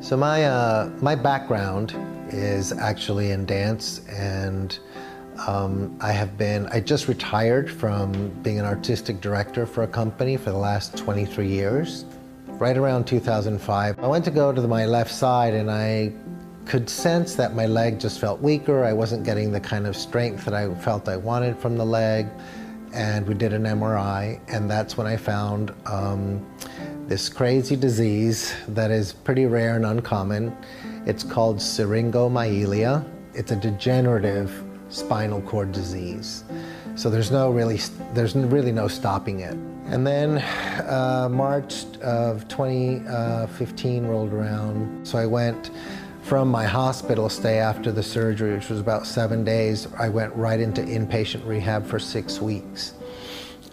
So my background is actually in dance, and I just retired from being an artistic director for a company for the last 23 years. Right around 2005, I went to go to my left side and I could sense that my leg just felt weaker. I wasn't getting the kind of strength that I felt I wanted from the leg. And we did an MRI, and that's when I found this crazy disease that is pretty rare and uncommon. It's called syringomyelia. It's a degenerative spinal cord disease. So there's really no stopping it. And then March of 2015 rolled around. So I went from my hospital stay after the surgery, which was about 7 days, I went right into inpatient rehab for 6 weeks.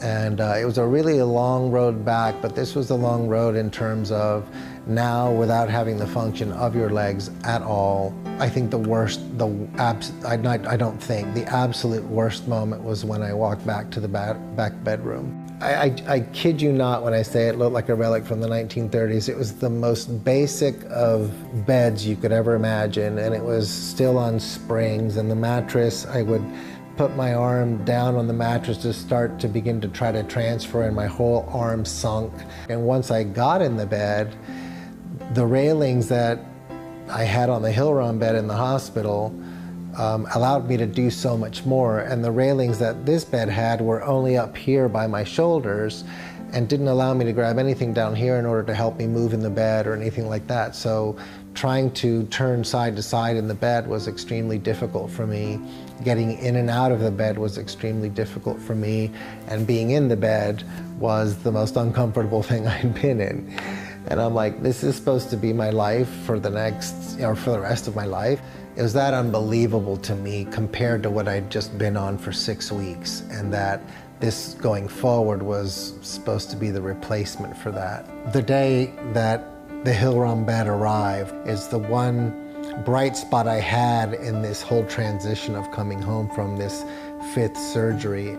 And it was a really long road back, but this was a long road in terms of now without having the function of your legs at all. I think the absolute worst moment was when I walked back to the back bedroom. I kid you not when I say it looked like a relic from the 1930s. It was the most basic of beds you could ever imagine, and it was still on springs, and the mattress, I would put my arm down on the mattress to begin to try to transfer, and my whole arm sunk. And once I got in the bed, the railings that I had on the Hill-Rom bed in the hospital allowed me to do so much more, and the railings that this bed had were only up here by my shoulders and didn't allow me to grab anything down here in order to help me move in the bed or anything like that. So trying to turn side to side in the bed was extremely difficult for me. Getting in and out of the bed was extremely difficult for me, and being in the bed was the most uncomfortable thing I'd been in. And I'm like, this is supposed to be my life for the rest of my life. It was that unbelievable to me compared to what I'd just been on for 6 weeks, and that this going forward was supposed to be the replacement for that. The day that the Hill-Rom bed arrived is the one bright spot I had in this whole transition of coming home from this 5th surgery.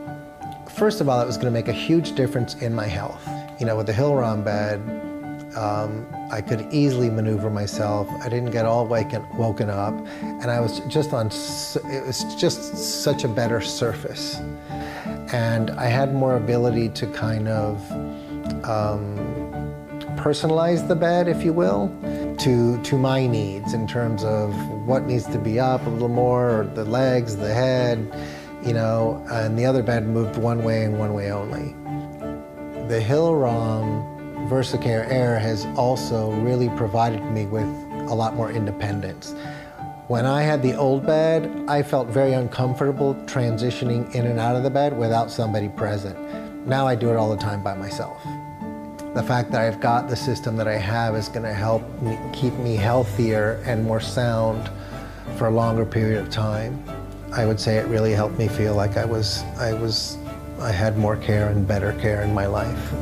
First of all, it was going to make a huge difference in my health. You know, with the Hill-Rom bed, I could easily maneuver myself. I didn't get all woken up, and I was just it was just such a better surface. And I had more ability to kind of personalize the bed, if you will, to my needs in terms of what needs to be up a little more, or the legs, the head, you know, and the other bed moved one way and one way only. The Hill-Rom VersaCare Air has also really provided me with a lot more independence. When I had the old bed, I felt very uncomfortable transitioning in and out of the bed without somebody present. Now I do it all the time by myself. The fact that I've got the system that I have is going to help me keep me healthier and more sound for a longer period of time. I would say it really helped me feel like I had more care and better care in my life.